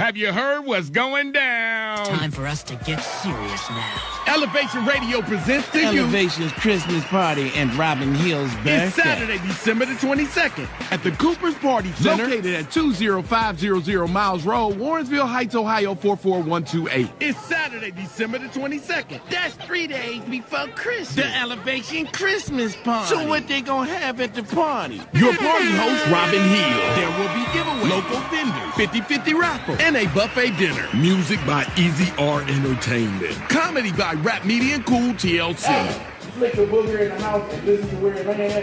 Have you heard what's going down? Time for us to get serious now. Elevation Radio presents to you Elevation's Christmas party and Robin Hill's birthday. It's Saturday, December the 22nd at the Cooper's Party Center, located at 20500 Miles Road, Warrensville Heights, Ohio 44128. It's Saturday, December the 22nd. That's 3 days before Christmas. The Elevation Christmas party. So what they gonna have at the party? Your party host, Robin Hill. There will be giveaways, local vendors, 50-50 raffle, and a buffet dinner. Music by Easy R Entertainment. Comedy by Rap Media and Cool TLC. Hey, you flick the booger in the house and this is where it lands.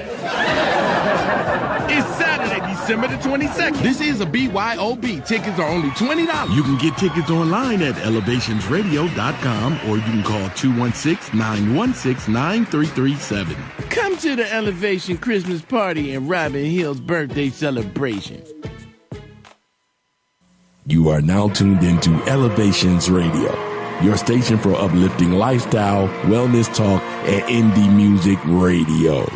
It's Saturday, December the 22nd. This is a BYOB. Tickets are only $20. You can get tickets online at elevationsradio.com or you can call 216-916-9337. Come to the Elevation Christmas party and Robin Hill's birthday celebration. You are now tuned into Elevations Radio, your station for uplifting lifestyle, wellness talk, and indie music radio.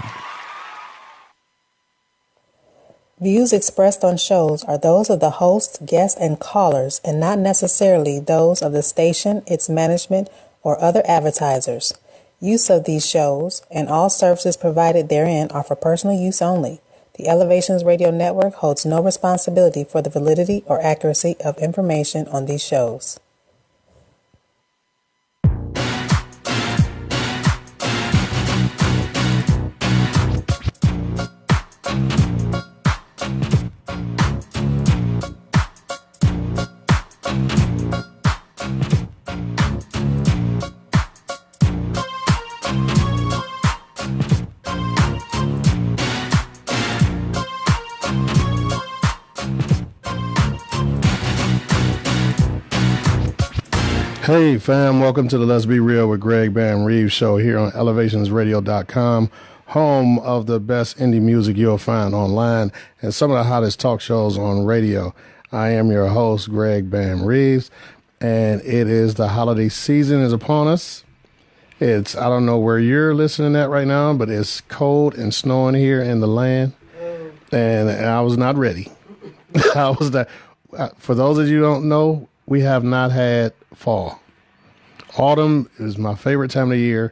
Views expressed on shows are those of the host, guests, and callers, and not necessarily those of the station, its management, or other advertisers. Use of these shows and all services provided therein are for personal use only. The Elevations Radio Network holds no responsibility for the validity or accuracy of information on these shows. Hey fam, welcome to the Let's Be Real with Greg Bam Reeves show here on elevationsradio.com, home of the best indie music you'll find online and some of the hottest talk shows on radio. I am your host, Greg Bam Reeves, and it is the holiday season is upon us. I don't know where you're listening at right now, but it's cold and snowing here in the land, and I was not ready. For those of you who don't know, we have not had fall. Autumn is my favorite time of the year,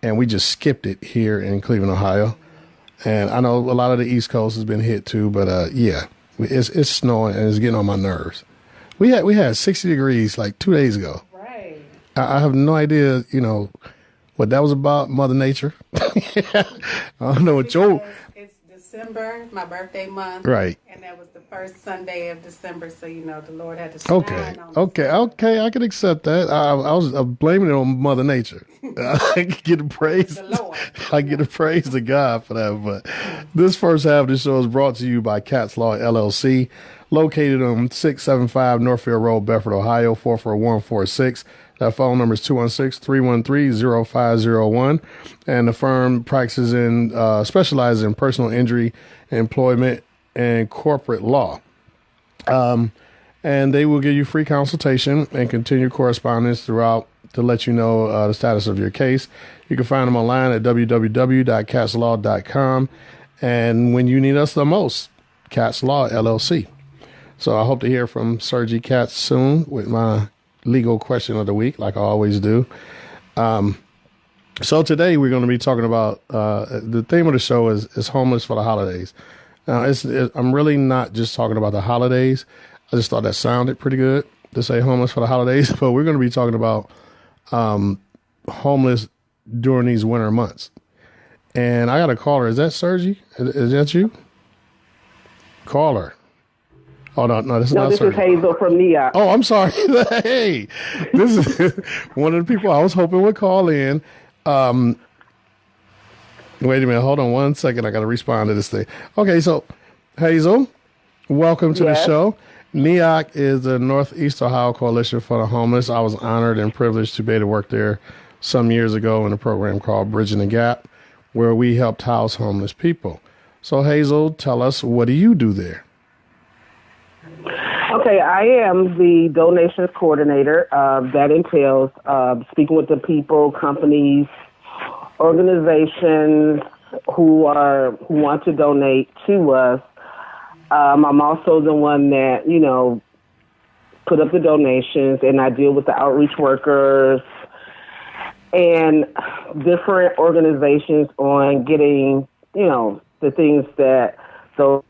and we just skipped it here in Cleveland, Ohio. And I know a lot of the East Coast has been hit too, but yeah, it's snowing and it's getting on my nerves. We had 60 degrees like 2 days ago. Right. I have no idea, what that was about, Mother Nature. I don't know what your... It's December, my birthday month. Right. And that was the first Sunday of December, so, the Lord had to shine on Okay, I can accept that. I was blaming it on Mother Nature. I get to praise the Lord. I get to praise the God for that. But this first half of the show is brought to you by Cat's Law LLC, located on 675 Northfield Road, Bedford, Ohio, 44146. That phone number is 216-313-0501. And the firm specializes in personal injury, employment, and corporate law. And they will give you free consultation and continue correspondence throughout to let you know the status of your case. You can find them online at www.catslaw.com. And when you need us the most, Cat's Law LLC. So I hope to hear from Sergi Katz soon with my legal question of the week, like I always do. So today we're going to be talking about the theme of the show is homeless for the holidays. Now, I'm really not just talking about the holidays. I just thought that sounded pretty good to say homeless for the holidays, but we're going to be talking about homeless during these winter months. And I got a caller. Is that Sergi? Is that you? Caller. Oh, no, this is not Sergi. This is Hazel from NEOC. Oh, I'm sorry. Hey, this is one of the people I was hoping would call in. Wait a minute. Hold on one second. I got to respond to this thing. Okay, so Hazel, welcome to the show. NEOC is the Northeast Ohio Coalition for the Homeless. I was honored and privileged to be able to work there some years ago in a program called Bridging the Gap, where we helped house homeless people. So Hazel, tell us, what do you do there? Okay, I am the donations coordinator. That entails speaking with the people, companies, organizations who want to donate to us. I'm also the one that, put up the donations, and I deal with the outreach workers and different organizations on getting, the things that those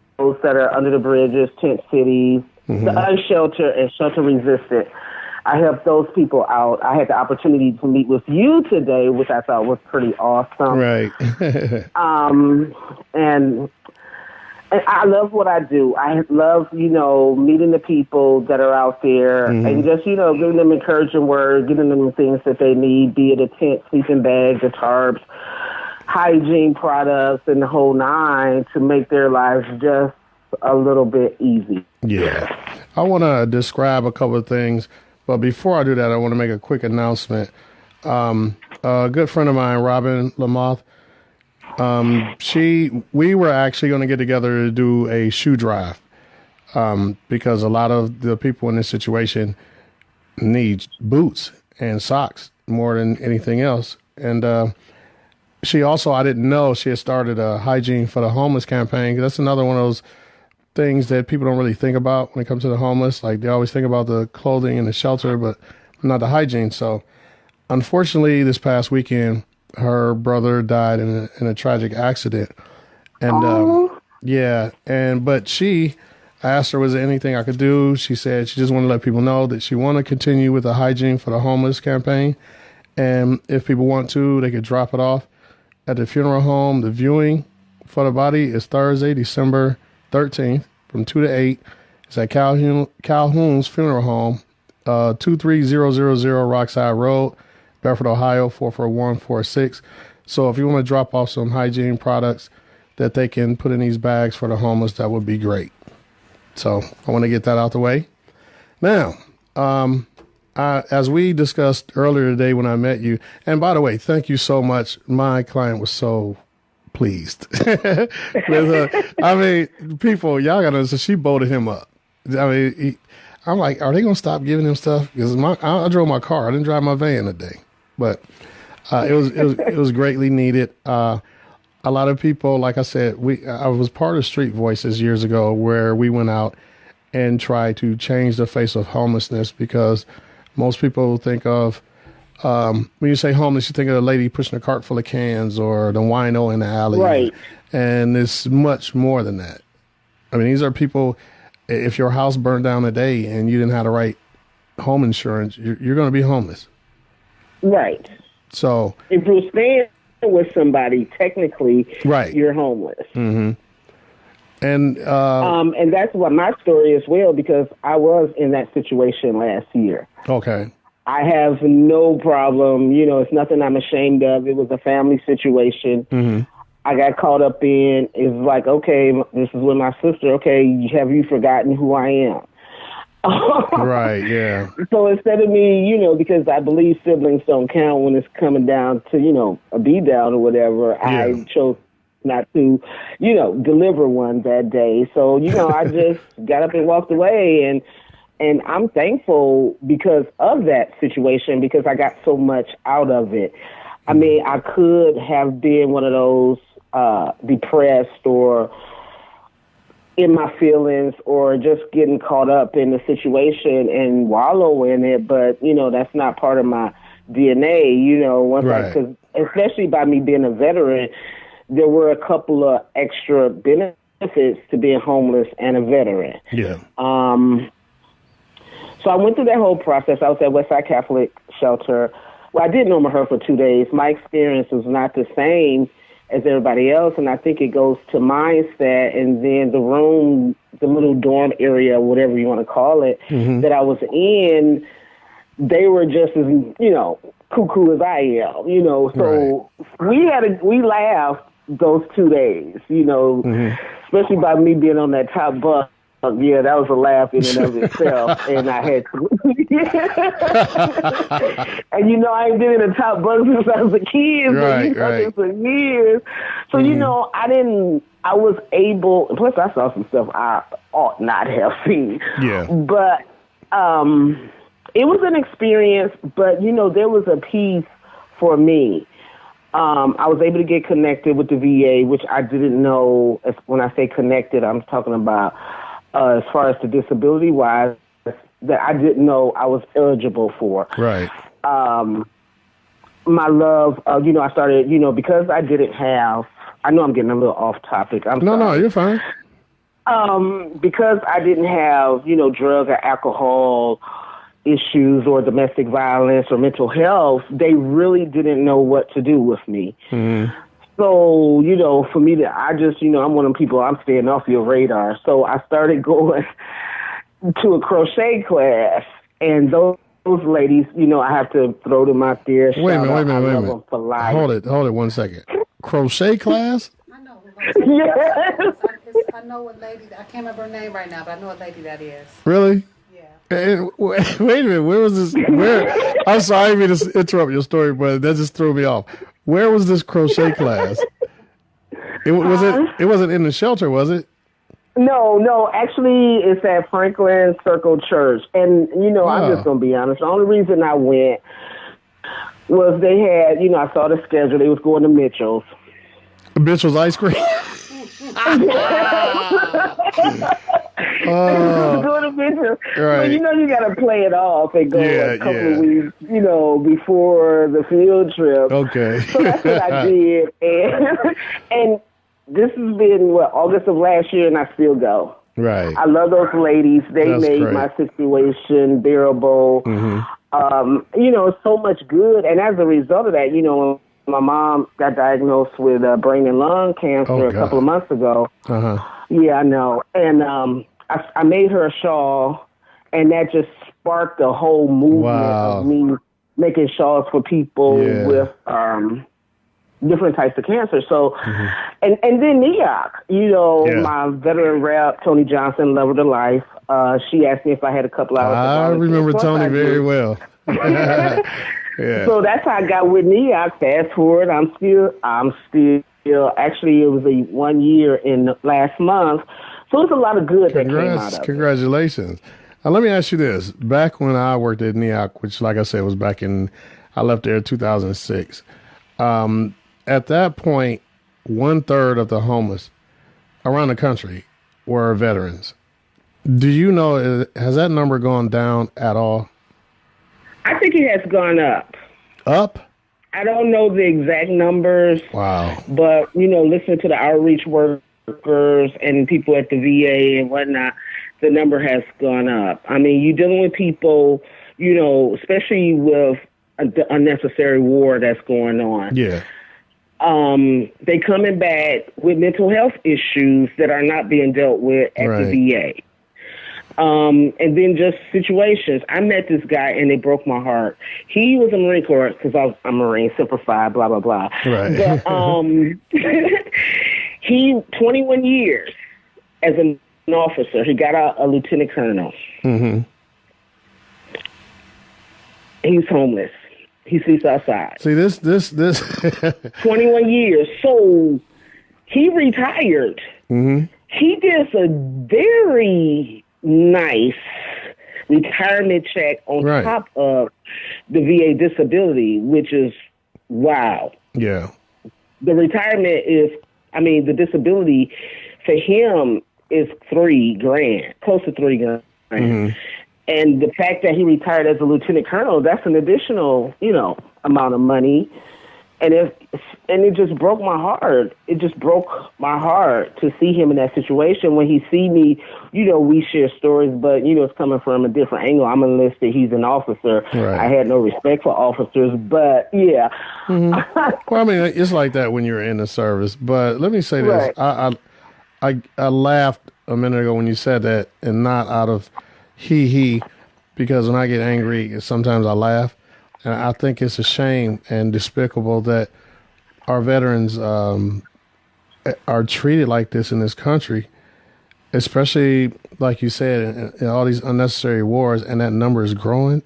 that are under the bridges, tent cities, the unsheltered and shelter resistant. I help those people out. I had the opportunity to meet with you today, which I thought was pretty awesome. Right. And I love what I do. I love, meeting the people that are out there and just, giving them encouraging words, giving them the things that they need, be it a tent, sleeping bag, the tarps, hygiene products, and the whole nine to make their lives just a little bit easy. Yeah. I want to describe a couple of things. But before I do that, I want to make a quick announcement. A good friend of mine, Robin Lamoth, we were actually going to get together to do a shoe drive because a lot of the people in this situation need boots and socks more than anything else. And she also, I didn't know, she had started a Hygiene for the Homeless campaign. That's another one of those things that people don't really think about when it comes to the homeless. Like, they always think about the clothing and the shelter, but not the hygiene. So unfortunately, this past weekend, her brother died in a tragic accident. And but I asked her, was there anything I could do? She said she just wanted to let people know that she want to continue with the Hygiene for the Homeless campaign. And if people want to, they could drop it off at the funeral home. The viewing for the body is Thursday, December 13th from 2 to 8. It's at Calhoun's Funeral Home, 23000 Rockside Road, Bedford, Ohio, 44146. So if you want to drop off some hygiene products that they can put in these bags for the homeless, that would be great. So I want to get that out the way. Now, as we discussed earlier today when I met you, and by the way, thank you so much. My client was so pleased. I mean, people, y'all gotta know, so she bolted him up. I mean, I'm like, are they gonna stop giving him stuff? Because I drove my car. I didn't drive my van today, but it was greatly needed. A lot of people, like I said, I was part of Street Voices years ago, where we went out and tried to change the face of homelessness, because most people think of, when you say homeless, you think of a lady pushing a cart full of cans or the wino in the alley. Right. And it's much more than that. I mean, these are people, if your house burned down today and you didn't have the right home insurance, you're going to be homeless. Right. So if you're staying with somebody, technically, right, you're homeless. Mm-hmm. And that's what my story as well, because I was in that situation last year. Okay. I have no problem. It's nothing I'm ashamed of. It was a family situation. Mm-hmm. I got caught up in, it's like, okay, this is with my sister. Okay, have you forgotten who I am? Right, yeah. So instead of me, because I believe siblings don't count when it's coming down to, a beat down or whatever, yeah, I chose not to, deliver one that day. So, I just got up and walked away, and I'm thankful because of that situation, because I got so much out of it. I mean, I could have been one of those depressed or in my feelings or just getting caught up in the situation and wallow in it, but, that's not part of my DNA, right. Because especially by me being a veteran, there were a couple of extra benefits to being homeless and a veteran. Yeah. So I went through that whole process. I was at Westside Catholic Shelter. Well, I did know her for 2 days. My experience was not the same as everybody else, and I think it goes to mindset and then the room, the little dorm area, whatever you want to call it, mm-hmm, that I was in, they were just as, cuckoo as I am, So right, we laughed those 2 days, mm-hmm, especially by me being on that top bus. Yeah, that was a laugh in and of itself, and I had to. And I ain't been in a top bus since I was a kid, right, right, for years. So mm-hmm, I was able. Plus, I saw some stuff I ought not have seen. Yeah, but it was an experience. But there was a piece for me. I was able to get connected with the VA, which I didn't know. When I say connected, I'm talking about as far as the disability-wise, that I didn't know I was eligible for. Right. My love, I started, because I didn't have, I know I'm getting a little off topic. No, you're fine. Because I didn't have, drug or alcohol issues or domestic violence or mental health, they really didn't know what to do with me. Mm-hmm. So, for me I just, I'm one of them people, I'm staying off your radar. So I started going to a crochet class, and those ladies, I have to throw them out there. Wait a minute. For life. Hold it 1 second. Crochet class? I know. Yes. I know what lady, I can't remember her name right now, but I know what lady that is. Really? Yeah. Wait a minute. Where was this? I'm sorry, I didn't mean to interrupt your story, but that just threw me off. Where was this crochet class? It wasn't in the shelter, was it? No. Actually, it's at Franklin Circle Church. And, I'm just going to be honest. The only reason I went was they had, I saw the schedule. They was going to Mitchell's. Mitchell's ice cream? Going to Mitchell's. Right. But, you got to play it off and go a couple of weeks, before the field trip. Okay. So that's what I did. And this has been, August of last year, and I still go. Right. I love those ladies. They made my situation bearable. Mm-hmm. So much good. And as a result of that, when my mom got diagnosed with brain and lung cancer a couple of months ago. Uh-huh. Yeah, I know. And I made her a shawl, and that just sparked the whole movement of me making shawls for people with different types of cancer. So, and then NEOC, my veteran rep, Tony Johnson, Love of the Life. She asked me if I had a couple hours. I remember Tony very well. Yeah. So that's how I got with NEOC. Fast forward, I'm still. Actually, it was 1 year in last month. So it's a lot of good that came out of it. Congratulations. Now, let me ask you this. Back when I worked at NEOC, which, like I said, was I left there in 2006. At that point, 1/3 of the homeless around the country were veterans. Do you know, has that number gone down at all? I think it has gone up. Up? I don't know the exact numbers. Wow. But, listening to the outreach workers and people at the VA and whatnot, the number has gone up. I mean, you're dealing with people, especially with the unnecessary war that's going on. Yeah. They coming back with mental health issues that are not being dealt with at the VA. And then just situations. I met this guy, and it broke my heart. He was a Marine Corps, because I'm a Marine, simplified, blah, blah, blah. Right. But he, 21 years as an officer. He got a lieutenant colonel. Mm-hmm. He's homeless. He sleeps outside. See, this. 21 years. So he retired. Mm-hmm. He gets a very nice retirement check on top of the VA disability, which is wow. Yeah. The retirement is, the disability for him is $3,000, close to $3,000. Mm-hmm. And the fact that he retired as a lieutenant colonel, that's an additional, amount of money. And it just broke my heart. It just broke my heart to see him in that situation. When he see me, we share stories, but, it's coming from a different angle. I'm enlisted. He's an officer. Right. I had no respect for officers, but, yeah. Mm-hmm. Well, it's like that when you're in the service. But let me say this. Right. I laughed a minute ago when you said that, and not out of he, because when I get angry, sometimes I laugh. And I think it's a shame and despicable that our veterans are treated like this in this country, especially, like you said, in all these unnecessary wars, and that number is growing.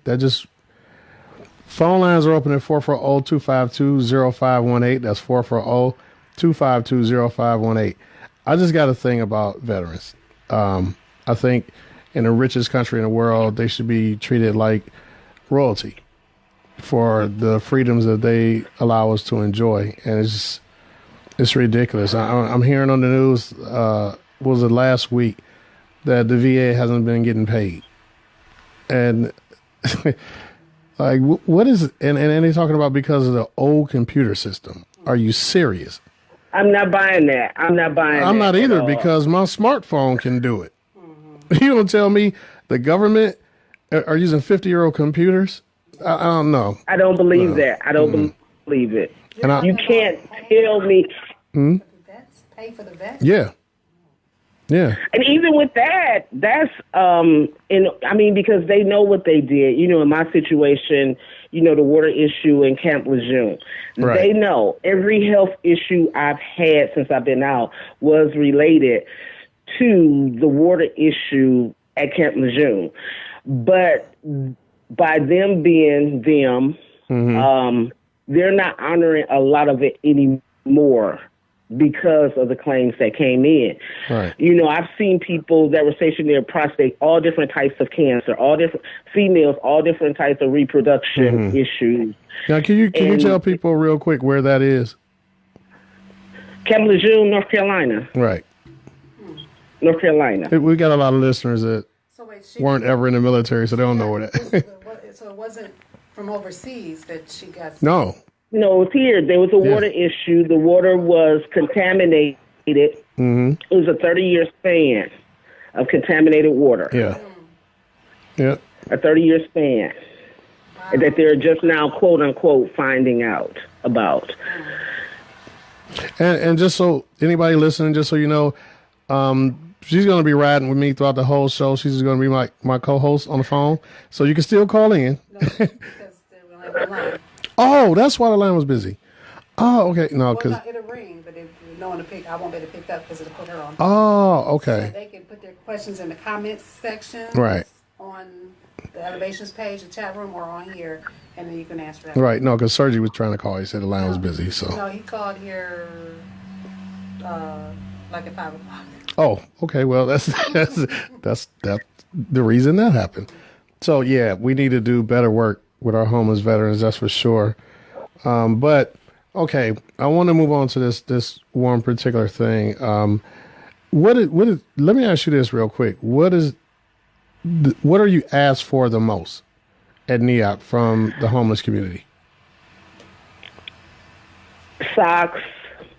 Phone lines are open at 440-252-0518. That's 440-252-0518. I just got a thing about veterans. I think in the richest country in the world, they should be treated like royalty for the freedoms that they allow us to enjoy. And it's ridiculous. I'm hearing on the news, was it last week, that the VA hasn't been getting paid. And like, what is it? And they're talking about because of the old computer system. Are you serious? I'm not buying that. I'm not either because my smartphone can do it. You don't tell me the government are using 50-year-old computers? I don't know. I don't believe that. I don't believe it. And you can't tell me. Pay for the vets? Yeah. Yeah. And even with that, that's, because they know what they did. You know, in my situation, you know, the water issue in Camp Lejeune. Right. They know every health issue I've had since I've been out was related to the water issue at Camp Lejeune. But by them being them, they're not honoring a lot of it anymore because of the claims that came in. Right. You know, I've seen people that were stationed near prostate, all different types of cancer, all different females, all different types of reproduction issues. Now, can you tell people real quick where that is? Camp Lejeune, North Carolina. Right. North Carolina. We got a lot of listeners that weren't ever in the military, so they don't know where that. So it wasn't from overseas that she got. No. No, it was here. There was a water issue. The water was contaminated. Mm-hmm. It was a 30-year span of contaminated water. Yeah. Yeah. A 30-year span that they're just now, quote unquote, finding out about. And just so anybody listening, just so you know, she's going to be riding with me throughout the whole show. She's going to be my co-host on the phone, so you can still call in. Because they were like line. Oh, that's why the line was busy. Oh, okay. No, because it'll ring, but if no one to pick, I won't be able to pick up because it'll put her on. Oh, okay. So they can put their questions in the comments section, right, on the Elevations page, the chat room, or on here, and then you can answer that. Right. No, because Sergi was trying to call. He said the line was busy. So no, he called here like at 5 o'clock. Oh, okay. Well, that's the reason that happened. So yeah, we need to do better work with our homeless veterans. That's for sure. But okay, I want to move on to this one particular thing. Let me ask you this real quick. What are you asked for the most at NEOC from the homeless community? Socks,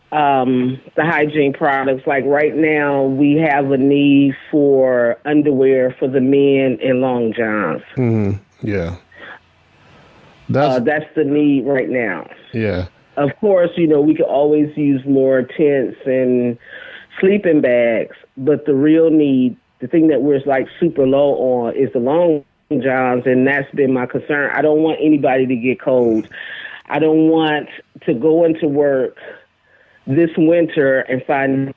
the hygiene products. Like right now, we have a need for underwear for the men in long johns. Mm-hmm. Yeah. That's the need right now. Yeah. Of course, you know, we could always use more tents and sleeping bags, but the real need, the thing that we're like super low on, is the long johns, and that's been my concern. I don't want anybody to get cold. I don't want to go into work this winter and find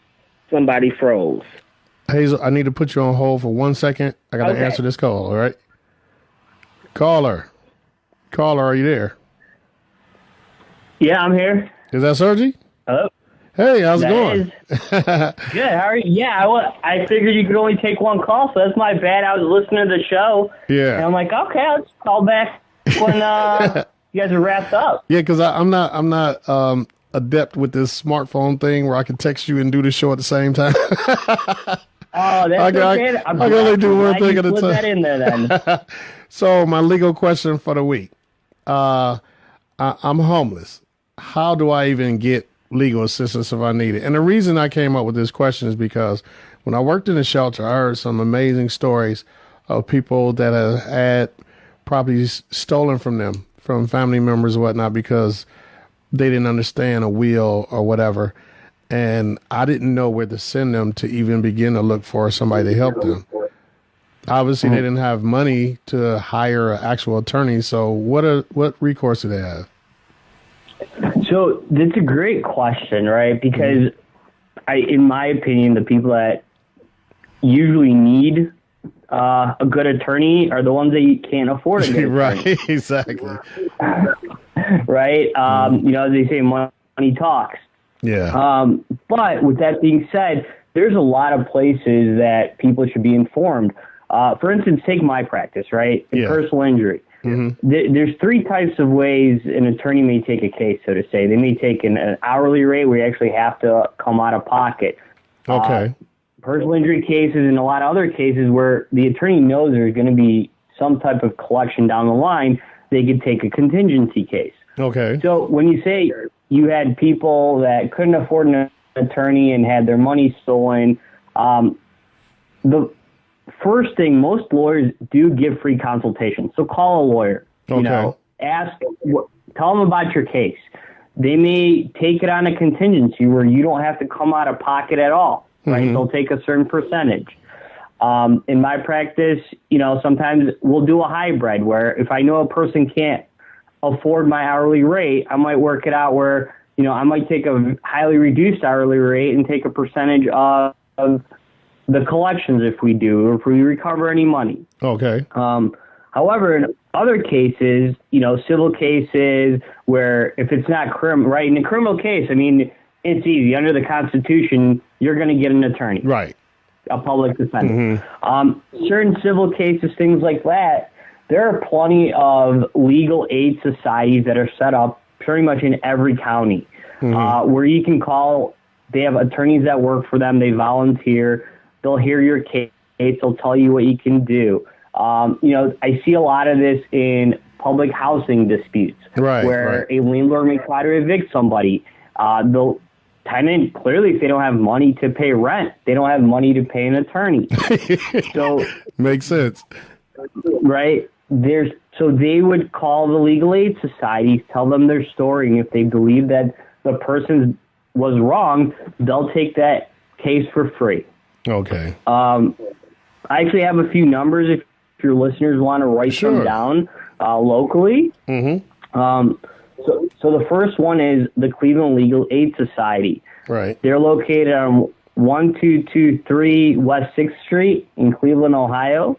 somebody froze. Hazel, I need to put you on hold for 1 second. I got to answer this call, all right? Caller, are you there? Yeah, I'm here. Is that Sergi? Hello. Hey, how's it going? Good. How are you? Yeah, I figured you could only take one call, so that's my bad. I was listening to the show. Yeah. And I'm like, okay, I'll just call back when you guys are wrapped up. Yeah, because I'm not adept with this smartphone thing where I can text you and do the show at the same time. Oh, that's okay. I can only do one thing at a time. Put that in there then. So my legal question for the week. I'm homeless. How do I even get legal assistance if I need it? And the reason I came up with this question is because when I worked in a shelter, I heard some amazing stories of people that have had properties stolen from them, from family members or whatnot, because they didn't understand a will or whatever. And I didn't know where to send them to even begin to look for somebody to help them. Obviously, they didn't have money to hire an actual attorney. So what recourse do they have? So that's a great question, right? Because in my opinion, the people that usually need a good attorney are the ones that you can't afford a good right, attorney. Exactly. Right? You know, they say money talks. Yeah. But with that being said, there's a lot of places that people should be informed. For instance, take my practice, right? In personal injury. Mm-hmm. There's three types of ways an attorney may take a case, so to say. They may take an hourly rate where you actually have to come out of pocket. Okay. Personal injury cases and a lot of other cases where the attorney knows there's going to be some type of collection down the line, they could take a contingency case. Okay. So when you say you had people that couldn't afford an attorney and had their money stolen, the first thing, most lawyers do give free consultation. So call a lawyer. Okay. Ask, tell them about your case. They may take it on a contingency where you don't have to come out of pocket at all, right? Mm-hmm. They'll take a certain percentage. In my practice, sometimes we'll do a hybrid where if I know a person can't afford my hourly rate, I might work it out where, I might take a highly reduced hourly rate and take a percentage of the collections if we do, or if we recover any money. Okay. However, in other cases, civil cases where if it's not criminal, right? In a criminal case, I mean, it's easy. Under the Constitution, you're going to get an attorney. Right. A public defender. Certain civil cases, things like that, there are plenty of legal aid societies that are set up pretty much in every county where you can call. They have attorneys that work for them. They volunteer. They'll hear your case. They'll tell you what you can do. I see a lot of this in public housing disputes, where a landlord may try to evict somebody. The tenant, clearly, if they don't have money to pay rent, they don't have money to pay an attorney. So makes sense, right? So they would call the legal aid societies, tell them their story, and if they believe that the person was wrong, they'll take that case for free. Okay. I actually have a few numbers if your listeners want to write them down locally. So the first one is the Cleveland Legal Aid Society. Right. They're located on 1223 West 6th Street in Cleveland, Ohio.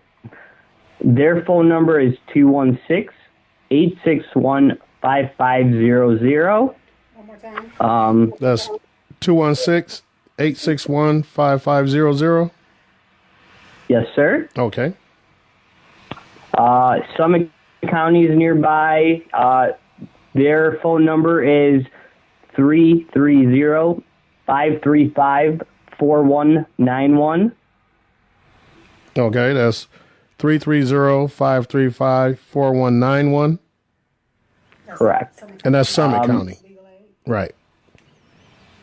Their phone number is 216-861-5500. One more time. That's 216-861-5500. Yes, sir. Okay. Summit County is nearby. Their phone number is 330-535-4191. Okay, that's 330-535-4191. Correct. And that's Summit County. Right.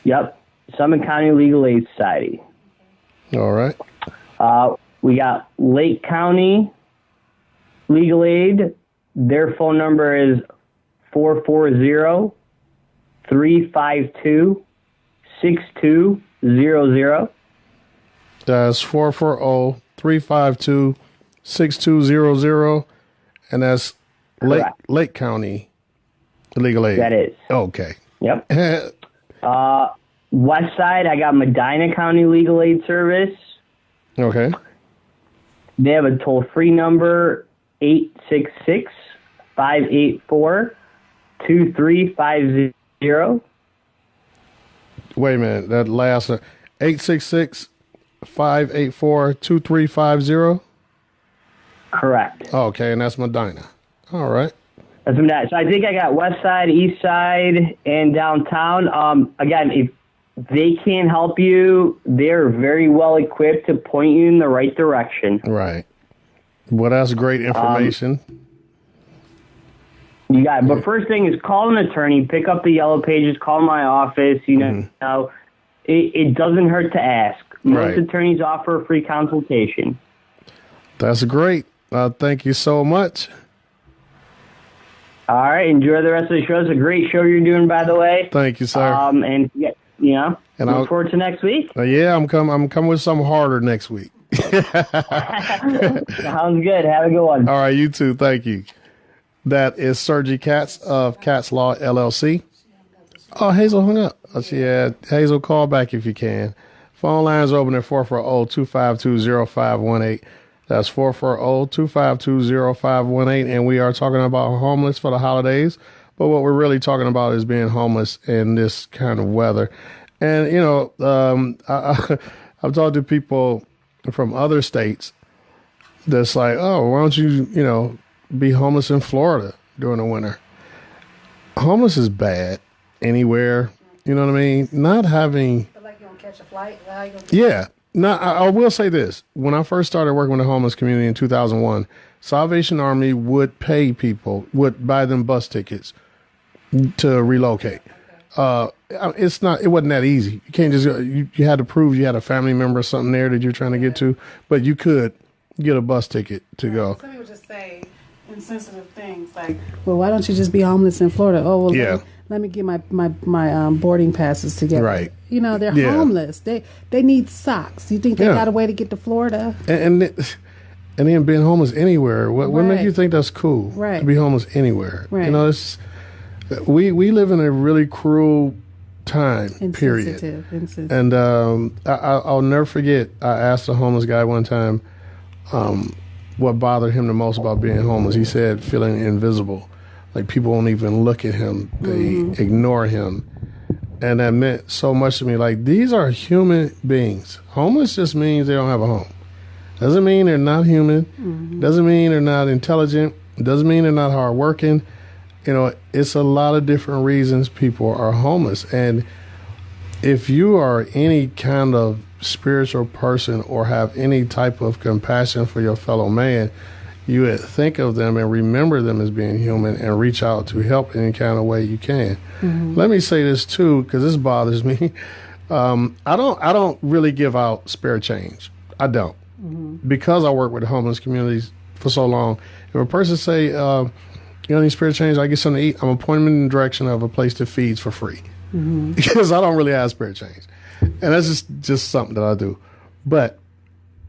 Yep. Summit County Legal Aid Society. All right. We got Lake County Legal Aid. Their phone number is 440-352-6200. That's 440-352-6200. And that's Lake County Legal Aid. That is. Okay. Yep. West Side, I got Medina County Legal Aid Service. Okay. They have a toll-free number, 866-584-2350. Wait a minute. That last 866-584-2350? Correct. Okay, and that's Medina. All right. That's Medina. So I think I got West Side, East Side, and downtown. Again, if they can't help you, they're very well equipped to point you in the right direction. Right. Well, that's great information. You got it. But first thing is call an attorney, pick up the yellow pages, call my office. It doesn't hurt to ask. Most attorneys offer a free consultation. That's great. Thank you so much. All right. Enjoy the rest of the show. It's a great show you're doing, by the way. Thank you, sir. And look forward to next week. I'm coming with something harder next week. Sounds good. Have a good one. All right, you too. Thank you. That is Sergi Katz of Katz Law LLC. Oh, Hazel hung up. Hazel, call back if you can. Phone lines are open at 440-252-0518. That's 440-252-0518. And we are talking about homeless for the holidays. But what we're really talking about is being homeless in this kind of weather. And, I've talked to people from other states that's like, oh, why don't you, be homeless in Florida during the winter? Homeless is bad anywhere. You know what I mean? Not having... Feel like you don't catch a flight? Yeah. No, I will say this. When I first started working with the homeless community in 2001, Salvation Army would pay people, would buy them bus tickets to relocate. It wasn't that easy. You can't just go, you had to prove you had a family member or something there that you're trying to get to, but you could get a bus ticket to go. Some people just say insensitive things like, well, why don't you just be homeless in Florida? Oh, well, let me get my boarding passes together. Right. You know, they're homeless. They need socks. You think they got a way to get to Florida? And then being homeless anywhere. What makes you think that's cool? Right. To be homeless anywhere. Right. You know, it's we live in a really cruel time. Period. Insensitive. And I'll never forget. I asked a homeless guy one time what bothered him the most about being homeless. He said feeling invisible, like people won't even look at him. They ignore him. And that meant so much to me. Like, these are human beings. Homeless just means they don't have a home. Doesn't mean they're not human. Doesn't mean they're not intelligent. Doesn't mean they're not hardworking. You know, it's a lot of different reasons people are homeless. And if you are any kind of spiritual person or have any type of compassion for your fellow man, you would think of them and remember them as being human and reach out to help in any kind of way you can. Let me say this too, because this bothers me. I don't really give out spare change. I don't. Because I work with the homeless communities for so long. If a person say, you need spare change, I get something to eat, I'm going to point them in the direction of a place that feeds for free. Because I don't really have spare change. And that's just something that I do. But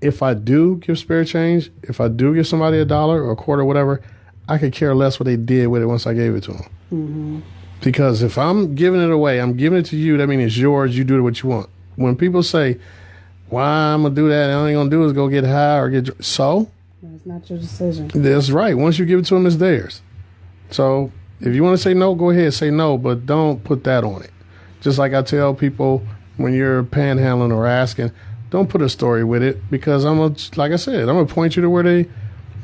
if I do give spare change, if I do give somebody $1 or a quarter or whatever, I could care less what they did with it once I gave it to them. Because if I'm giving it away, I'm giving it to you, that means it's yours, you do what you want. When people say, why I'm going to do that, all I'm going to do is go get high or get... So? It's not your decision. That's right. Once you give it to them, it's theirs. So if you want to say no, go ahead, say no, but don't put that on it. Just like I tell people when you're panhandling or asking, don't put a story with it, because like I said, I'm going to point you to where they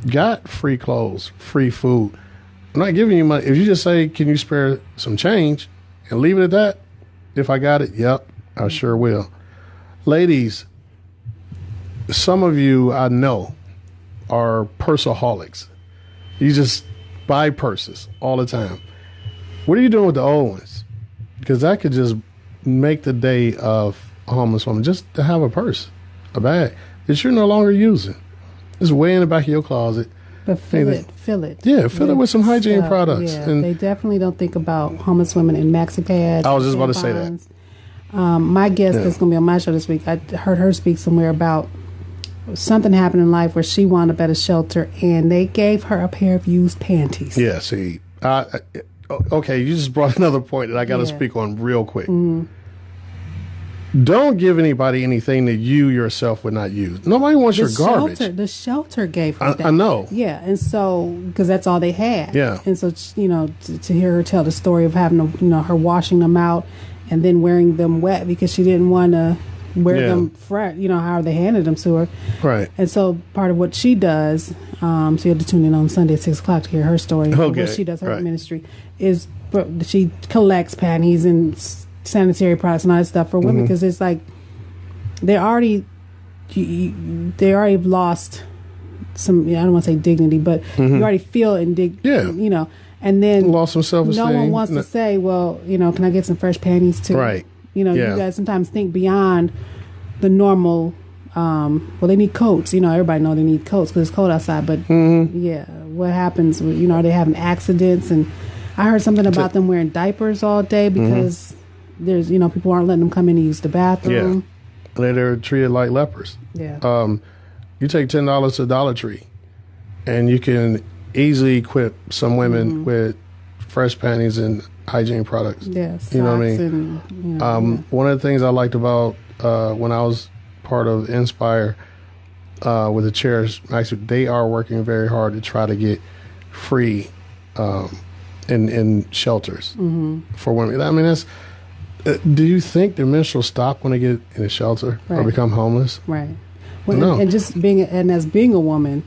got free clothes, free food. I'm not giving you money. If you just say, can you spare some change and leave it at that? If I got it, yep, I sure will. Ladies, some of you I know are purseaholics. You just buy purses all the time. What are you doing with the old ones? Because that could just make the day of a homeless woman, just to have a purse, a bag that you're no longer using. It's way in the back of your closet. But fill it. Yeah, fill it with some hygiene products. Yeah, and they definitely don't think about homeless women in maxi pads. I was just about to say that. My guest that's going to be on my show this week, I heard her speak somewhere about something happened in life where she wound up at a shelter and they gave her a pair of used panties. Yeah, see. Okay, you just brought another point that I got to speak on real quick. Don't give anybody anything that you yourself would not use. Nobody wants your garbage. The shelter gave her that. I know. Yeah, and so, because that's all they had. Yeah. And so, to hear her tell the story of having to, her washing them out and then wearing them wet because she didn't want to wear them fresh, how they handed them to her. Right. And so part of what she does, so you have to tune in on Sunday at 6 o'clock to hear her story. Okay. What she does, her ministry, is she collects panties and sanitary products and all that stuff for women, because it's like they already lost some, I don't want to say dignity, but you already feel indignant, and then lost some self-esteem. No one wants to say, well, can I get some fresh panties too? Right. You guys sometimes think beyond the normal. Well, they need coats. Everybody know they need coats because it's cold outside. But what happens? Are they having accidents? And I heard something about them wearing diapers all day because there's people aren't letting them come in and use the bathroom. Yeah, they're treated like lepers. Yeah. You take $10 to Dollar Tree, and you can easily equip some women with fresh panties and hygiene products. Yes, you know what I mean? One of the things I liked about when I was part of Inspire with the chairs, actually, they are working very hard to try to get free in shelters for women. I mean, that's. Do you think the menstrual stop when they get in a shelter or become homeless? Right. Well, no. And just being as being a woman,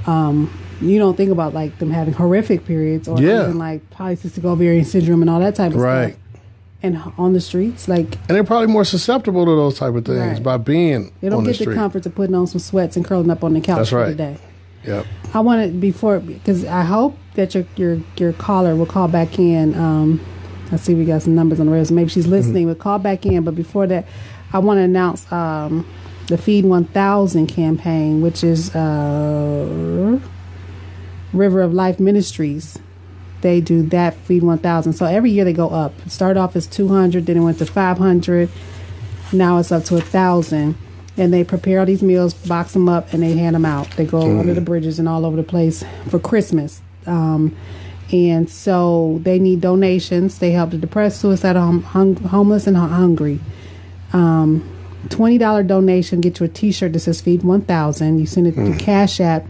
you don't think about like them having horrific periods or even like polycystic ovarian syndrome and all that type of stuff. And on the streets, and they're probably more susceptible to those type of things by being. They don't on get the street. The comforts of putting on some sweats and curling up on the couch for the day. Yep. I wanted before, because I hope that your caller will call back in. I see we got some numbers on the radio, so maybe she's listening. We'll call back in. But before that, I want to announce the Feed 1000 campaign, which is River of Life Ministries. They do that Feed 1000. So every year they go up. It started off as 200, then it went to 500. Now it's up to 1,000. And they prepare all these meals, box them up, and they hand them out. They go under the bridges and all over the place for Christmas. And so they need donations. They help the depressed, suicidal, homeless, and hungry. $20 donation get you a T-shirt that says Feed 1000. You send it to Cash App,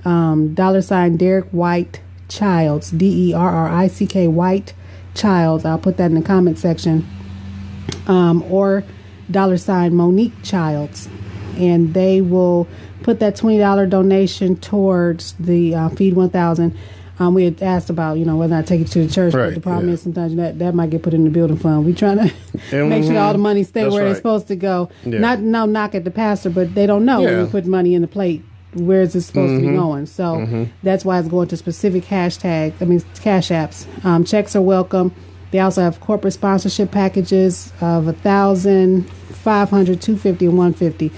$ Derek White Childs, DERRICK White Childs. I'll put that in the comment section. Or $ Monique Childs, and they will put that $20 donation towards the Feed 1000. We had asked about, whether or not take it to the church, but the problem is sometimes that might get put in the building fund. We trying to make sure all the money stay where it's supposed to go. Yeah. No knock at the pastor, but they don't know when you put money in the plate, where is it supposed to be going? So that's why it's going to specific cash apps. Checks are welcome. They also have corporate sponsorship packages of 1,000, 500, 250, and 150.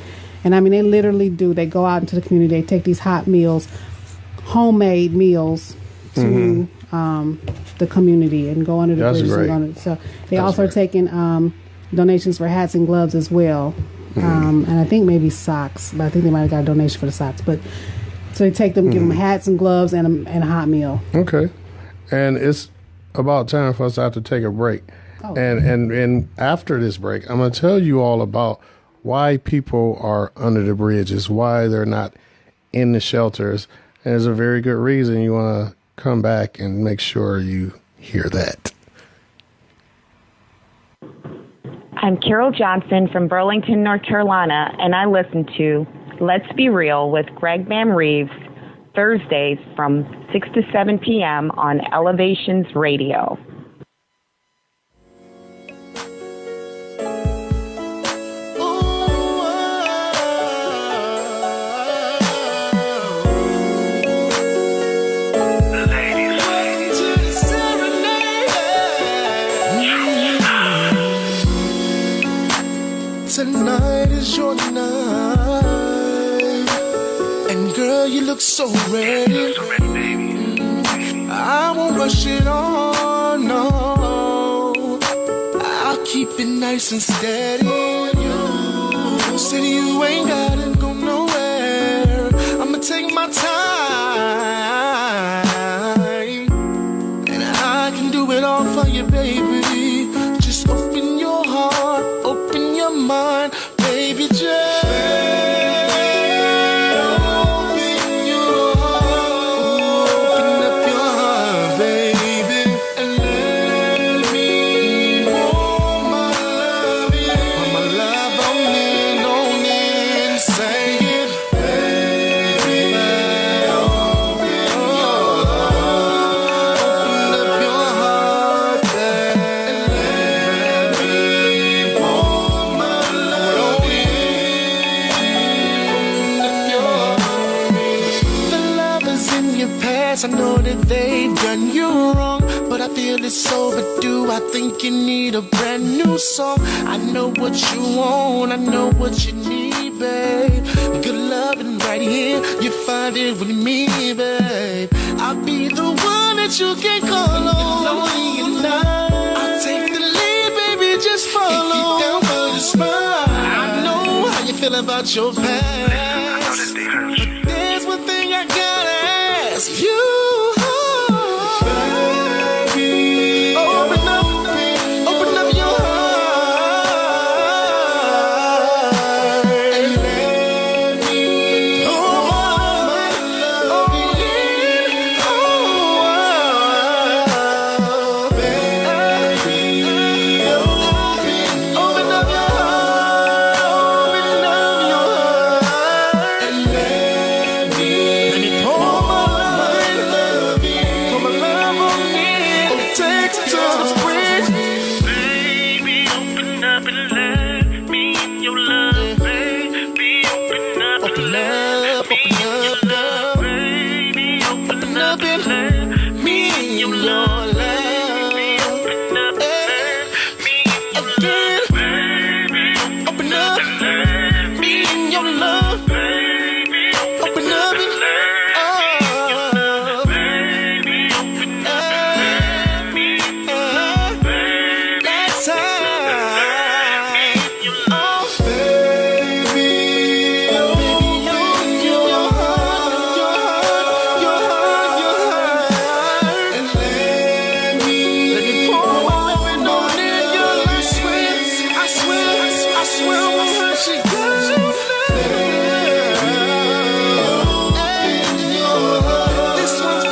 And I mean, they literally do. They go out into the community. They take these hot meals, homemade meals, to the community and go under the bridges. So they also are taking donations for hats and gloves as well. And I think maybe socks. But I think they might have got a donation for the socks. But so they take them, give them hats and gloves and a hot meal. Okay. And it's about time for us to have to take a break. Oh. And after this break, I'm going to tell you all about why people are under the bridges, why they're not in the shelters. And there's a very good reason. You want to come back and make sure you hear that. I'm Carol Johnson from Burlington, North Carolina, and I listen to Let's Be Real with Greg Van Reeves Thursdays from 6 to 7 p.m. on Elevations Radio. Tonight is your night, and girl, you look so ready. I won't rush it on, no. I'll keep it nice and steady. You said you ain't gotta go nowhere. I'ma take my time, and I can do it all for you, baby. Just open your heart, open your mind, baby, just I know that they've done you wrong, but I feel it's overdue. I think you need a brand new song. I know what you want, I know what you need, babe. Good loving right here, you find it with me, babe. I'll be the one that you can call on. I'll take the lead, baby, just follow. If you down for the smile, I know how you feel about your past, but there's one thing I gotta ask you. Oh up in me and your love. Open up me and your love. Open up and last time. Oh, baby, your heart, and let me pour on in. I swear I won't hurt you. This one's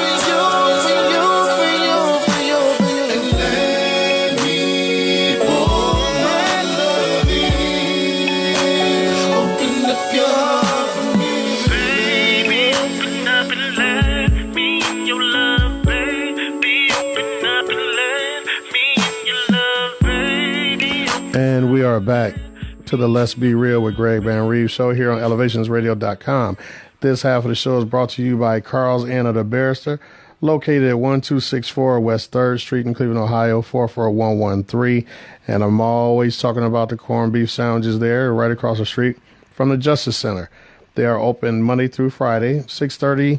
for you. And let me pour my love in. Open up your heart for me, baby. Open up and let me in your love, baby. Open up and let me in your love, baby. And we are back to the Let's Be Real with Greg Van Reeves show here on elevationsradio.com. This half of the show is brought to you by Carl's Inn of the Barrister, located at 1264 West 3rd Street in Cleveland, Ohio, 44113. And I'm always talking about the corned beef sandwiches there right across the street from the Justice Center. They are open Monday through Friday, 6:30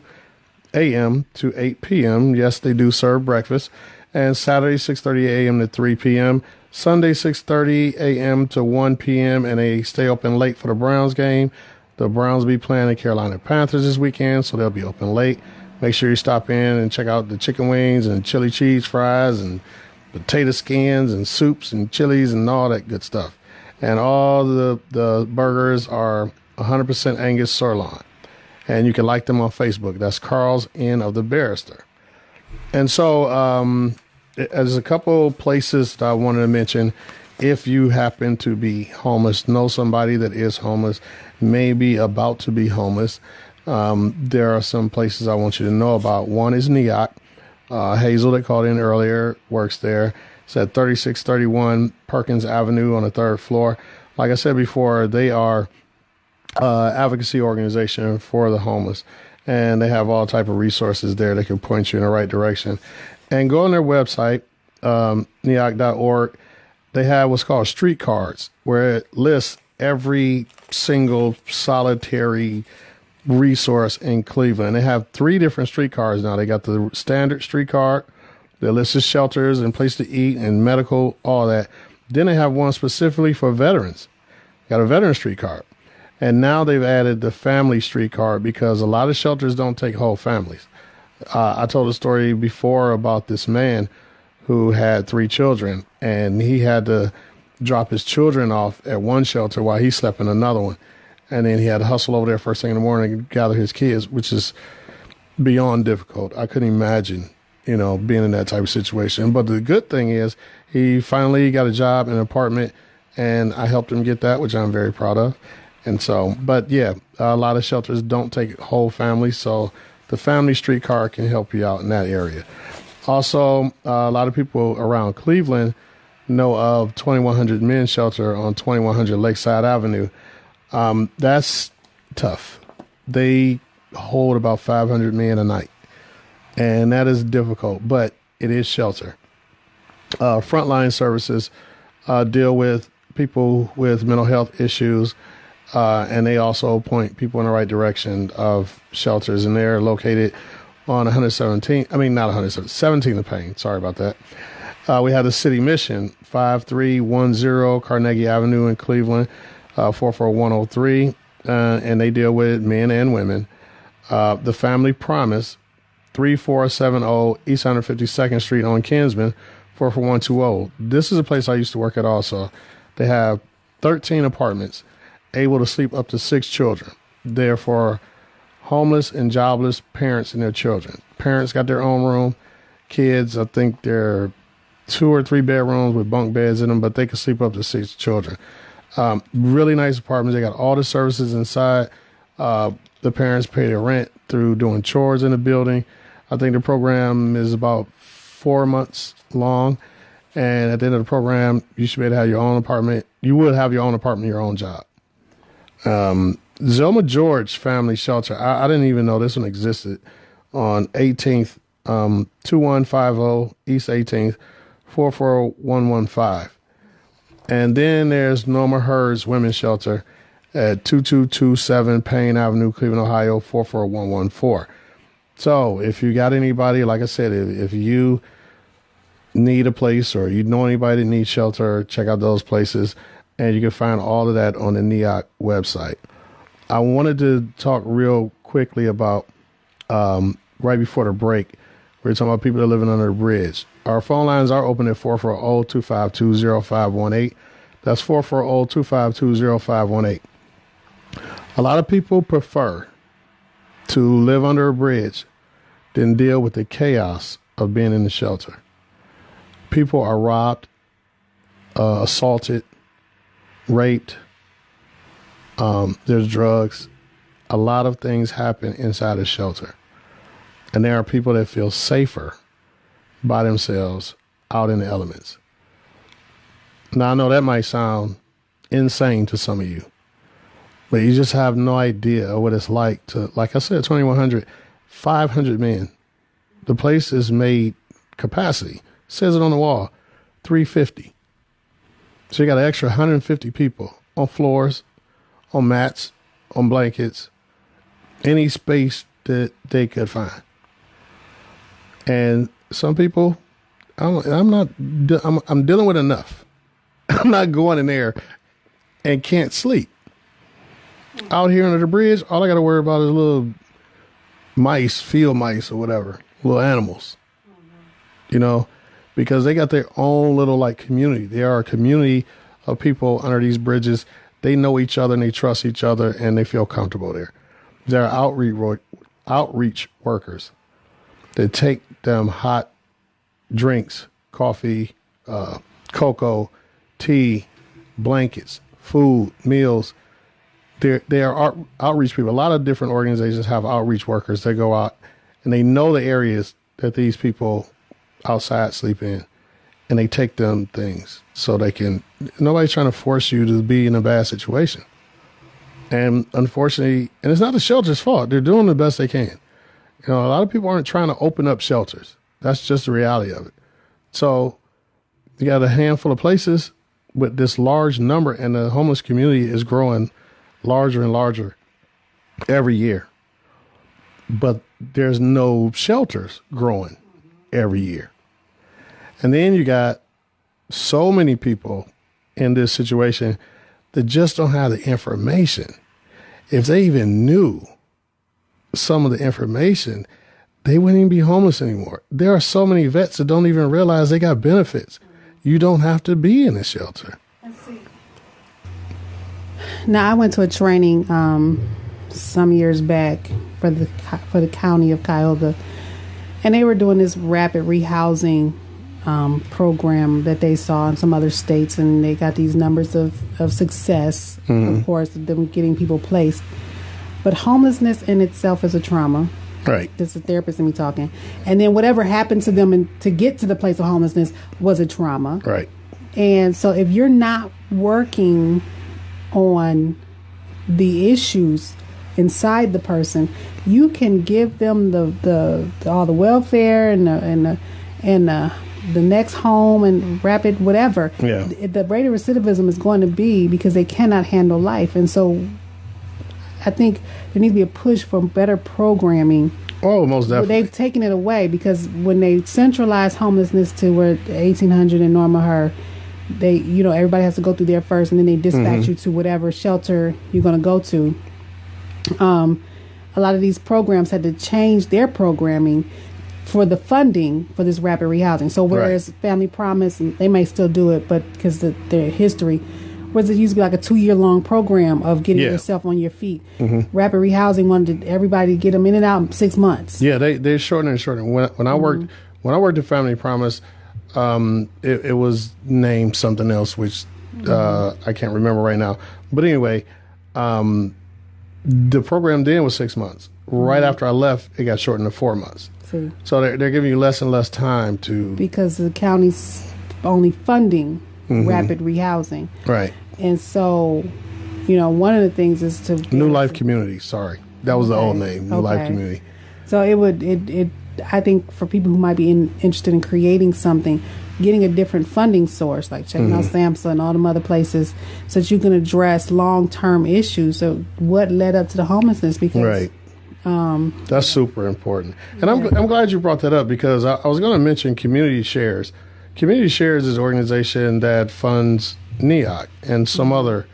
a.m. to 8 p.m. Yes, they do serve breakfast. And Saturday, 6:30 a.m. to 3 p.m. Sunday, 6:30 a.m. to 1 p.m. And they stay open late for the Browns game. The Browns will be playing the Carolina Panthers this weekend, so they'll be open late. Make sure you stop in and check out the chicken wings and chili cheese fries and potato skins and soups and chilies and all that good stuff. And all the burgers are 100% Angus sirloin. And you can like them on Facebook. That's Carl's Inn of the Barrister. And so there's a couple places that I wanted to mention. If you happen to be homeless, know somebody that is homeless, maybe about to be homeless, there are some places I want you to know about. One is NEOC. Hazel, that called in earlier, works there. It's at 3631 Perkins Avenue on the 3rd floor. Like I said before, they are advocacy organization for the homeless, and they have all type of resources there that can point you in the right direction. And go on their website, neoc.org. They have what's called street cards, where it lists every single solitary resource in Cleveland. They have 3 different street cards now. They got the standard street card, they listed shelters and place to eat and medical, all that. Then they have one specifically for veterans. Got a veteran street card. And now they've added the family street card because a lot of shelters don't take whole families. I told a story before about this man who had 3 children, and he had to drop his children off at one shelter while he slept in another one. And then he had to hustle over there first thing in the morning and gather his kids, which is beyond difficult. I couldn't imagine, being in that type of situation. But the good thing is he finally got a job in an apartment, and I helped him get that, which I'm very proud of. And so, but yeah, a lot of shelters don't take whole families, so the family street card can help you out in that area. Also, a lot of people around Cleveland know of 2100 Men's Shelter on 2100 Lakeside Avenue. That's tough. They hold about 500 men a night, and that is difficult, but it is shelter. Frontline services deal with people with mental health issues, and they also point people in the right direction of shelters, and they're located on 17th and Payne. Sorry about that. We have the City Mission, 5310 Carnegie Avenue in Cleveland, 44103, and they deal with men and women. The Family Promise, 3470 East 152nd Street on Kinsman, 44120. This is a place I used to work at also. They have 13 apartments, able to sleep up to 6 children. They're for homeless and jobless parents and their children. Parents got their own room. Kids, I think they're 2 or 3 bedrooms with bunk beds in them, but they can sleep up to 6 children. Really nice apartments. They got all the services inside. The parents pay their rent through doing chores in the building. I think the program is about 4 months long. And at the end of the program, you should be able to have your own apartment. You would have your own apartment, your own job. Zelma George Family Shelter. I didn't even know this one existed. on 18th, 2150 East 18th, 44115. And then there's Norma Hurd's Women's Shelter at 2227 Payne Avenue, Cleveland, Ohio, 44114. So if you got anybody, like I said, if you need a place or you know anybody that needs shelter, check out those places. And you can find all of that on the NEOC website. I wanted to talk real quickly about, right before the break, we were talking about people that are living under a bridge. Our phone lines are open at 440-252-0518. That's 440-252-0518. A lot of people prefer to live under a bridge than deal with the chaos of being in the shelter. People are robbed, assaulted, raped. There's drugs. A lot of things happen inside a shelter. And there are people that feel safer by themselves out in the elements. Now, I know that might sound insane to some of you, but you just have no idea what it's like to, like I said, 2,100, 500 men. The place is made capacity. Says it on the wall, 350. So you got an extra 150 people on floors, on mats, on blankets, any space that they could find. And some people, I'm dealing with enough. I'm not going in there and can't sleep. Out here under the bridge, all I got to worry about is little mice, field mice or whatever, little animals, because they got their own little like community. They are a community of people under these bridges. They know each other and they trust each other and they feel comfortable there. There are outreach workers that take them hot drinks, coffee, cocoa, tea, blankets, food, meals. They are outreach people. A lot of different organizations have outreach workers that go out and they know the areas that these people outside sleep in, and they take them things so they can. Nobody's trying to force you to be in a bad situation. And unfortunately, and it's not the shelter's fault. They're doing the best they can. A lot of people aren't trying to open up shelters. That's just the reality of it. So you got a handful of places with this large number, and the homeless community is growing larger and larger every year. But there's no shelters growing every year. And then you got so many people in this situation that just don't have the information. If they even knew some of the information, they wouldn't even be homeless anymore. There are so many vets that don't even realize they got benefits. You don't have to be in a shelter. Now, I went to a training some years back for the county of Cuyahoga, and they were doing this rapid rehousing program that they saw in some other states, and they got these numbers of success, of course, them getting people placed. But homelessness in itself is a trauma. Right. This is a therapist and me talking. And then whatever happened to them to get to the place of homelessness was a trauma. Right. And so if you're not working on the issues inside the person, you can give them the all the welfare and the next home and rapid whatever. Yeah. The rate of recidivism is going to be because they cannot handle life. And so I think there needs to be a push for better programming. Oh, most definitely. They've taken it away because when they centralized homelessness to where 1800 and Norma Her, they, everybody has to go through there first, and then they dispatch you to whatever shelter you're going to go to. A lot of these programs had to change their programming for the funding for this rapid rehousing. So whereas Family Promise, they may still do it, but because their history, whereas it used to be like a 2-year-long program of getting yourself on your feet. Rapid rehousing wanted everybody to get them in and out in 6 months. Yeah, they shorten and shorten. When I worked at Family Promise, it was named something else, which I can't remember right now. But anyway, the program then was 6 months. Right after I left, it got shortened to 4 months. See. So they're giving you less and less time to... Because the county's only funding rapid rehousing. Right. And so, one of the things is to... New Life Community, sorry. That was the old name, New Life Community. So I think for people who might be interested in creating something, getting a different funding source, like checking out SAMHSA and all them other places, so that you can address long-term issues. So what led up to the homelessness? Because that's super important. And I'm glad you brought that up, because I was going to mention Community Shares. Community Shares is an organization that funds NEOC and some other.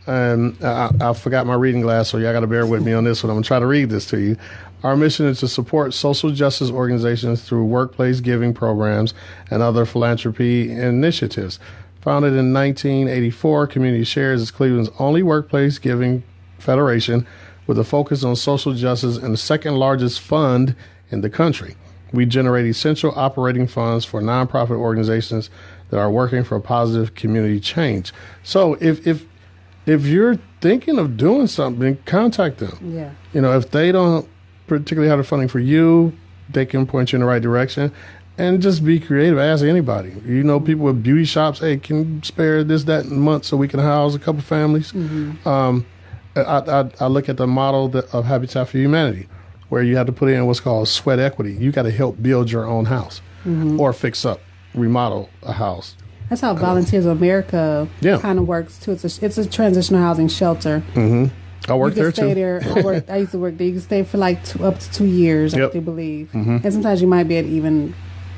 I forgot my reading glass, so y'all got to bear with me on this one. I'm going to try to read this to you. Our mission is to support social justice organizations through workplace giving programs and other philanthropy initiatives. Founded in 1984, Community Shares is Cleveland's only workplace giving federation with a focus on social justice and the second largest fund in the country. We generate essential operating funds for nonprofit organizations that are working for positive community change. So if you're thinking of doing something, contact them. Yeah. You know, if they don't particularly have the funding for you, they can point you in the right direction. And just be creative. Ask anybody. You know, people with beauty shops, hey, can you spare this, that, and month so we can house a couple families? I look at the model of Habitat for Humanity, where you have to put in what's called sweat equity. You got to help build your own house or fix up, remodel a house. That's how Volunteers of America kind of works too. It's a transitional housing shelter. I worked there too. I used to work there. You can stay for like up to 2 years, I do believe. And sometimes you might be able to even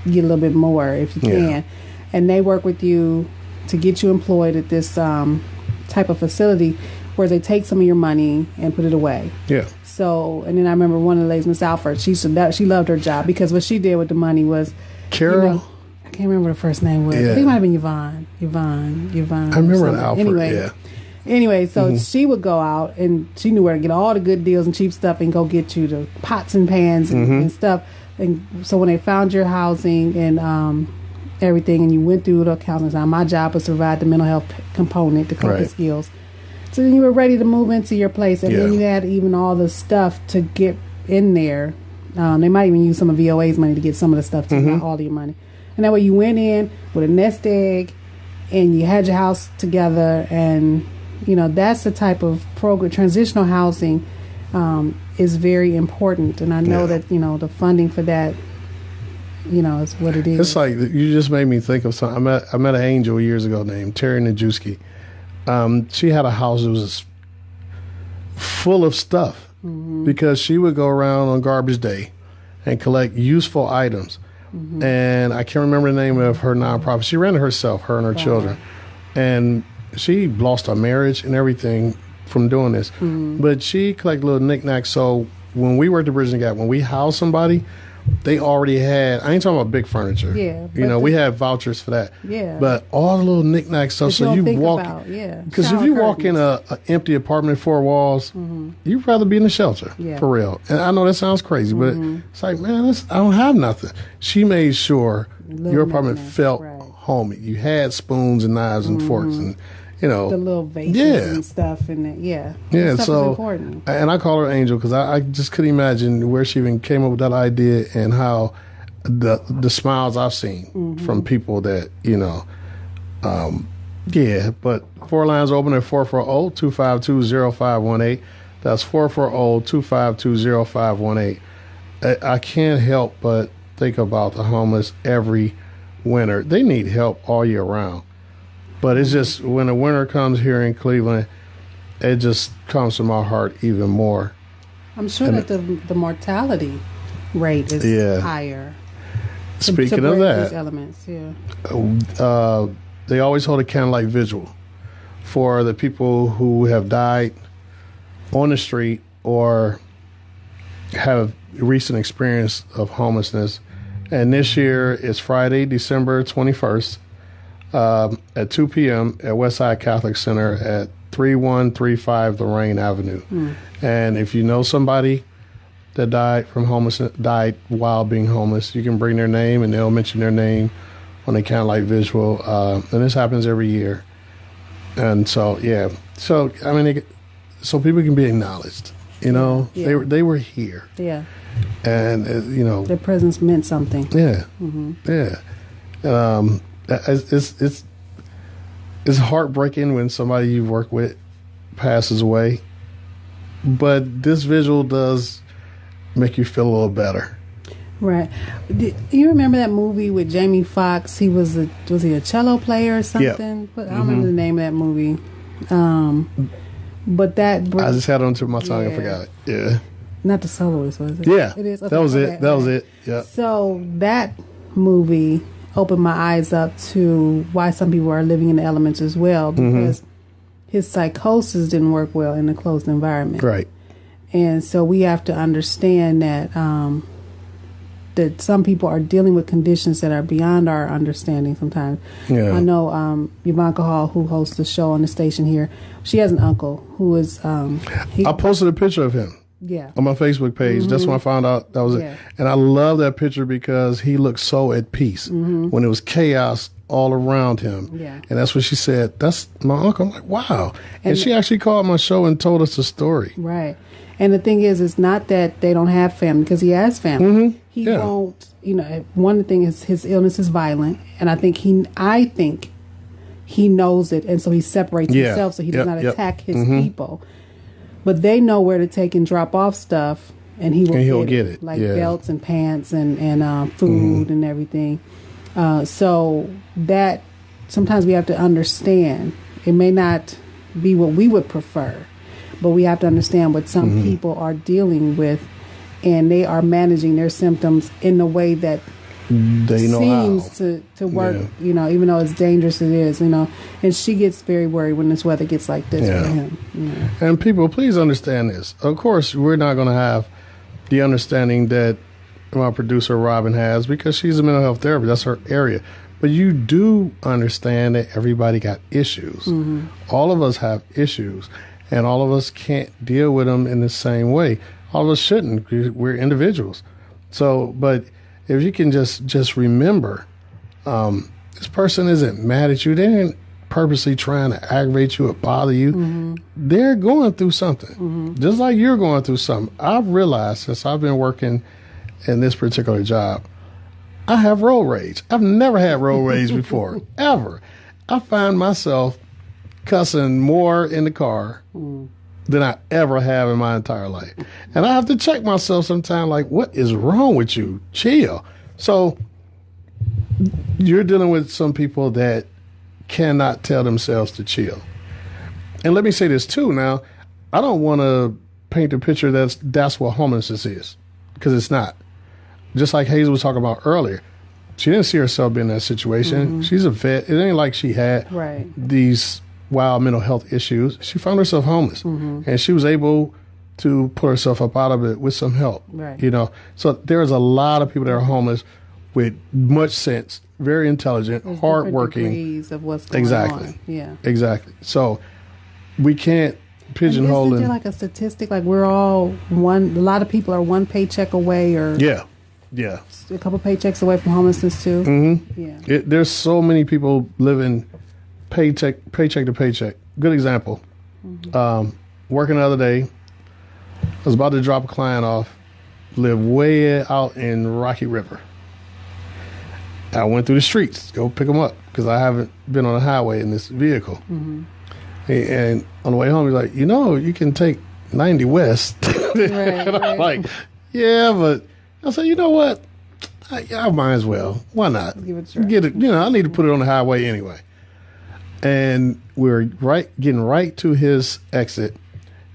get a little bit more if you can. And they work with you to get you employed at this type of facility where they take some of your money and put it away. Yeah. So, and then I remember one of the ladies, Miss Alford, she loved her job because what she did with the money was, Carol. I can't remember what her first name was. Yeah. I think it might have been Yvonne. I remember Alfred. Anyway, so she would go out and she knew where to get all the good deals and cheap stuff and go get you the pots and pans and stuff. And so when they found your housing and everything, and you went through the counseling, my job was to provide the mental health component, the coping skills. So then you were ready to move into your place, and then you had even all the stuff to get in there. They might even use some of VOA's money to get some of the stuff too, not all of your money. And that way you went in with a nest egg, and you had your house together, and you know that's the type of program. Transitional housing is very important, and I know that the funding for that, is what it is. It's like you just made me think of something. I met an angel years ago named Terry Najewski. She had a house that was full of stuff because she would go around on garbage day and collect useful items. And I can't remember the name of her nonprofit. She ran it herself, her and her children. And she lost her marriage and everything from doing this. But she collected little knickknacks. So when we worked at Bridge and Gap, when we housed somebody, they already had, I ain't talking about big furniture. Yeah. We had vouchers for that. Yeah. But all the little knickknack stuff, so you walk. Because if you walk in an empty apartment, 4 walls, you'd rather be in the shelter, for real. And I know that sounds crazy, but it's like, man, I don't have nothing. She made sure your apartment felt homey. You had spoons and knives and forks and, the little vases and stuff, and yeah. Stuff So is important. And I call her Angel because I just couldn't imagine where she even came up with that idea and how the smiles I've seen from people that But 4 lines open at 440-252-0518. That's 440-252-0518. I can't help but think about the homeless every winter. They need help all year round. But it's just when the winter comes here in Cleveland, it just comes to my heart even more. I'm sure that the mortality rate is higher. Speaking of that, these elements, they always hold a candlelight vigil for the people who have died on the street or have recent experience of homelessness. And this year is Friday, December 21st. At 2 p.m. at Westside Catholic Center at 3135 Lorraine Avenue. And if you know somebody that died while being homeless, you can bring their name and they'll mention their name on the candlelight visual. And this happens every year. And so, so people can be acknowledged. They were here. Yeah. And their presence meant something. Yeah. It's heartbreaking when somebody you work with passes away, but this visual does make you feel a little better. Right. Do you remember that movie with Jamie Foxx? He was he a cello player or something? But I don't remember the name of that movie. But that I just had it on to my tongue and forgot it. Yeah. Not the soloist, was it? Yeah. It is. Okay, that was it. That was it. Yeah. So that movie opened my eyes up to why some people are living in the elements as well, because his psychosis didn't work well in a closed environment. Right. And so we have to understand that that some people are dealing with conditions that are beyond our understanding sometimes. Yeah. I know Ivanka Hall, who hosts the show on the station here, she has an uncle who is... I posted a picture of him on my Facebook page. That's when I found out that was it. And I love that picture because he looked so at peace when it was chaos all around him. Yeah. And that's what she said. That's my uncle. I'm like, wow. And she actually called my show and told us the story. Right. And the thing is, it's not that they don't have family, because he has family. He won't, one thing is his illness is violent, and I think he knows it, and so he separates himself so he does not attack his people. But they know where to take and drop off stuff, and he'll get it. Like belts and pants and food and everything. So that sometimes we have to understand. It may not be what we would prefer, but we have to understand what some people are dealing with, and they are managing their symptoms in a way that they know seems to work, even though it's dangerous it is, and she gets very worried when this weather gets like this for him. And people, please understand this. Of course, we're not going to have the understanding that my producer Robin has, because she's a mental health therapist. That's her area. But you do understand that everybody got issues. All of us have issues. And all of us can't deal with them in the same way. All of us shouldn't. We're individuals. So, but if you can just remember, this person isn't mad at you. They ain't purposely trying to aggravate you or bother you. They're going through something, just like you're going through something. I've realized since I've been working in this particular job, I have road rage. I've never had road rage before, ever. I find myself cussing more in the car than I ever have in my entire life. And I have to check myself sometimes, like, what is wrong with you? Chill. So you're dealing with some people that cannot tell themselves to chill. And let me say this too. Now, I don't want to paint a picture that's what homelessness is, because it's not. Just like Hazel was talking about earlier, she didn't see herself being in that situation. She's a vet. It ain't like she had these wild mental health issues. She found herself homeless, and she was able to pull herself up out of it with some help. So there's a lot of people that are homeless with much sense, very intelligent, hardworking. Degrees of what's going on. Exactly. So we can't pigeonhole. Isn't there like a statistic, like we're all one? A lot of people are one paycheck away, or a couple paychecks away from homelessness too. There's so many people living paycheck to paycheck. Good example. Working the other day, I was about to drop a client off, live way out in Rocky River. I went through the streets to go pick them up because I haven't been on the highway in this vehicle. And on the way home, he's like, you can take 90 West. And I'm like, yeah, but I said, you know what? I might as well. Why not? Give it a try. Get it. I need to put it on the highway anyway. And we were getting right to his exit,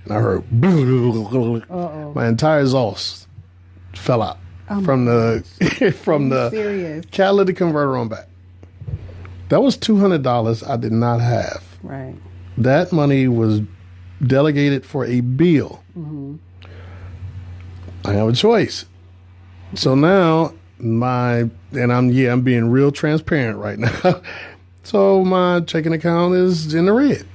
and I heard my entire exhaust fell out from the catalytic converter on back. That was $200 I did not have. Right. That money was delegated for a bill. I have a choice. So now I'm being real transparent right now. So my checking account is in the red.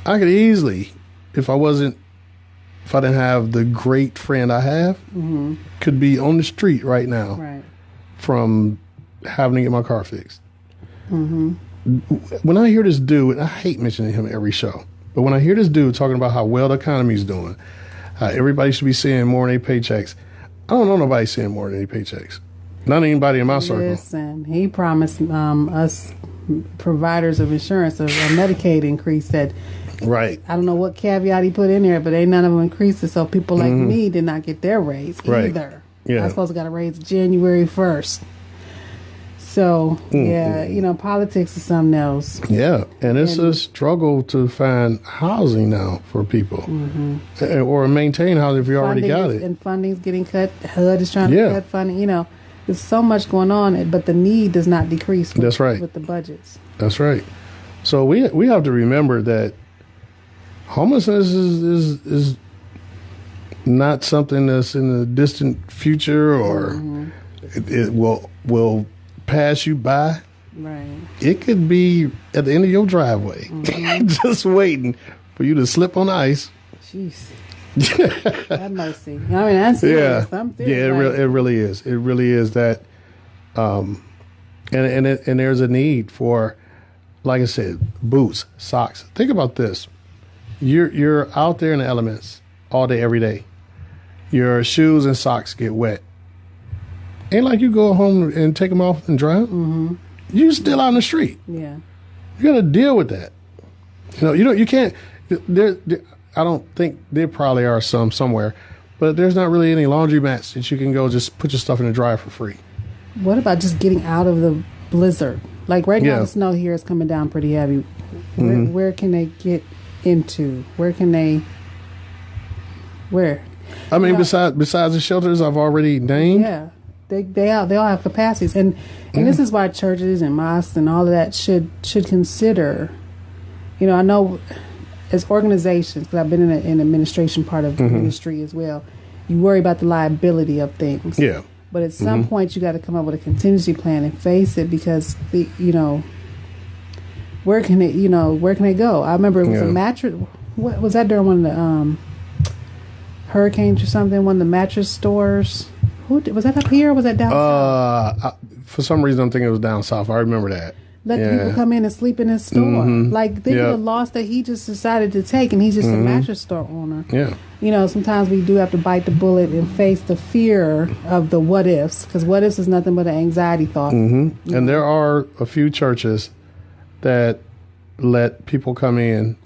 I could easily, if I didn't have the great friend I have, could be on the street right now from having to get my car fixed. When I hear this dude, I hate mentioning him every show, but when I hear this dude talking about how well the economy is doing, how everybody should be seeing more than their paychecks, I don't know nobody seeing more than their paychecks. Not anybody in my circle. Listen, he promised us providers of insurance a Medicaid increase that Right. I don't know what caveat he put in there, but ain't none of them increased it. So people like me did not get their raise either. Yeah. I supposed to got a raise January 1st. So, politics is something else. Yeah, and it's a struggle to find housing now for people, or maintain housing if you already got it. And funding's getting cut. HUD is trying to cut funding. There's so much going on, but the need does not decrease with the budgets. That's right. So we have to remember that homelessness is not something that's in the distant future, or it will pass you by. Right. It could be at the end of your driveway, just waiting for you to slip on the ice. Jeez. Have mercy. I mean, that's serious. Yeah, it really is. It really is that, and there's a need for, like I said, boots, socks. Think about this: you're out there in the elements all day, every day. Your shoes and socks get wet. Ain't like you go home and take them off and dry them. You still out in the street. Yeah, you got to deal with that. You can't. I don't think there probably are some somewhere, but there's not really any laundry mats that you can go just put your stuff in the dryer for free. What about just getting out of the blizzard? Like right now, the snow here is coming down pretty heavy. Where can they get into? Where? I mean, besides the shelters I've already named. Yeah. They all have capacities, and this is why churches and mosques and all of that should consider. I know as organizations, because I've been in an administration part of the ministry as well. You worry about the liability of things. Yeah. But at some point, you got to come up with a contingency plan and face it, because where can they go? I remember it was a mattress. What was that during one of the hurricanes or something? One of the mattress stores. Was that up here or was that down south? For some reason, I'm thinking it was down south. I remember that. Let people come in and sleep in his store. Like, think of the loss that he just decided to take, and he's just a mattress store owner. Yeah. Sometimes we do have to bite the bullet and face the fear of the what ifs, because what ifs is nothing but an anxiety thought. And there are a few churches that let people come in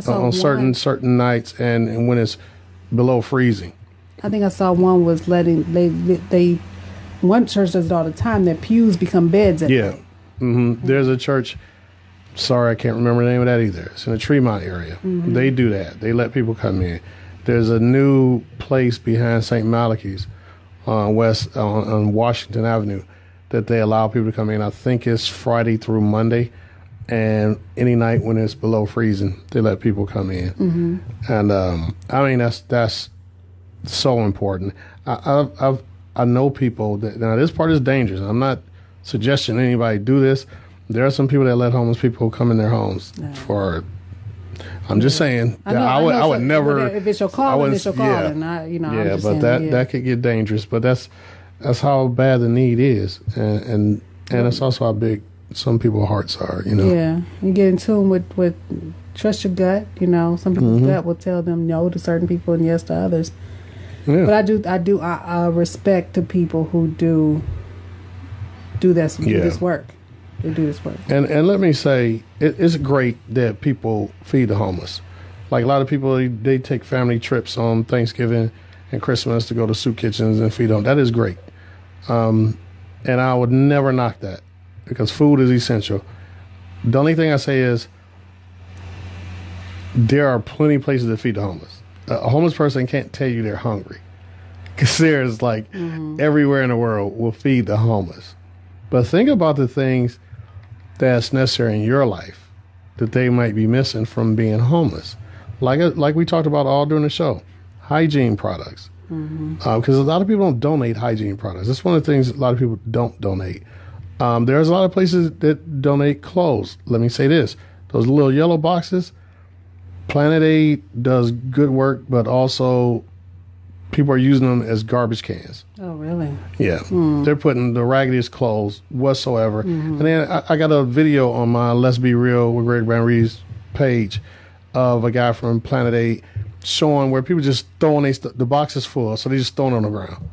on certain nights and when it's below freezing. I think I saw one was letting one church does it all the time. Their pews become beds at night. There's a church. Sorry, I can't remember the name of that either. It's in the Tremont area. They do that. They let people come in. There's a new place behind St. Malachy's on Washington Avenue that they allow people to come in. I think it's Friday through Monday, and any night when it's below freezing, they let people come in. And I mean that's so important. I know people that now this part is dangerous. I'm not suggesting anybody do this. There are some people that let homeless people come in their homes for. I'm just saying I would never. If it's your calling, it's your calling. Yeah, but that could get dangerous. But that's how bad the need is, and it's also how big some people's hearts are. Yeah, you get in tune with trust your gut. Some people's gut will tell them no to certain people and yes to others. Yeah. But I respect the people who do this work. They do this work. And let me say, it's great that people feed the homeless. Like a lot of people, they take family trips on Thanksgiving and Christmas to go to soup kitchens and feed them. That is great. And I would never knock that, because food is essential. The only thing I say is there are plenty of places to feed the homeless. A homeless person can't tell you they're hungry, because there's everywhere in the world will feed the homeless. But think about the things that's necessary in your life that they might be missing from being homeless. Like we talked about all during the show, hygiene products. Because a lot of people don't donate hygiene products. That's one of the things a lot of people don't donate. There's a lot of places that donate clothes. Let me say this. Those little yellow boxes, Planet Aid does good work, but also people are using them as garbage cans. Oh, really? Yeah. They're putting the raggediest clothes whatsoever. And then I got a video on my Let's Be Real with Greg Van Reeves page of a guy from Planet Aid showing where people just throwing the boxes full, so they just throwing it on the ground.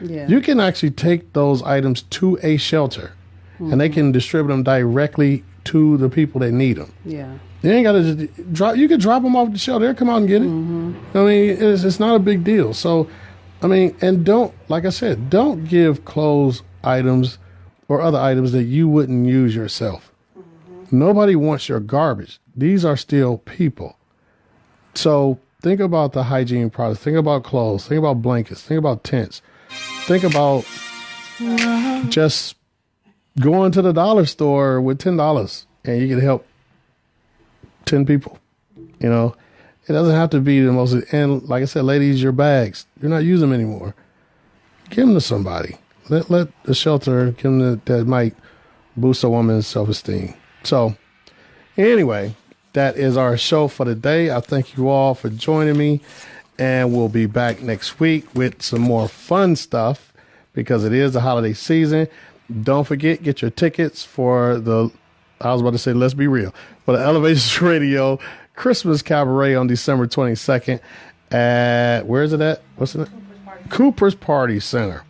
You can actually take those items to a shelter, and they can distribute them directly to the people that need them. Yeah. You ain't got to just drop. You could drop them off the shelf. They'll come out and get it. I mean, it's not a big deal. So, I mean, and don't, like I said, don't give clothes items or other items that you wouldn't use yourself. Nobody wants your garbage. These are still people. So think about the hygiene products. Think about clothes. Think about blankets. Think about tents. Think about just going to the dollar store with $10 and you can help 10 people. You know, it doesn't have to be the most. And like I said, ladies, your bags, you're not using them anymore. Give them to somebody. Let the shelter give them that might boost a woman's self-esteem. So anyway, that is our show for today. I thank you all for joining me, and we'll be back next week with some more fun stuff because it is the holiday season. Don't forget, get your tickets for let's be real, for the Elevations Radio Christmas Cabaret on December 22nd at, where is it at? What's it? Cooper's Party Center.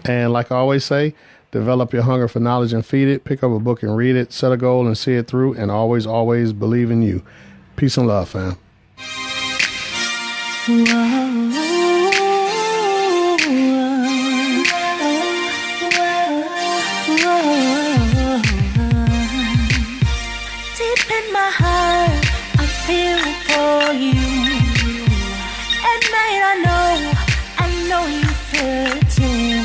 And like I always say, develop your hunger for knowledge and feed it. Pick up a book and read it. Set a goal and see it through. And always, always believe in you. Peace and love, fam. Deep in my heart, I feel for you. At night, I know you feel it too.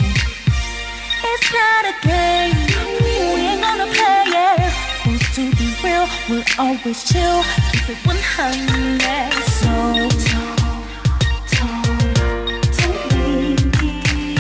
It's not a game, we ain't gonna play it. Supposed to be real, we'll always chill, keep it 100. So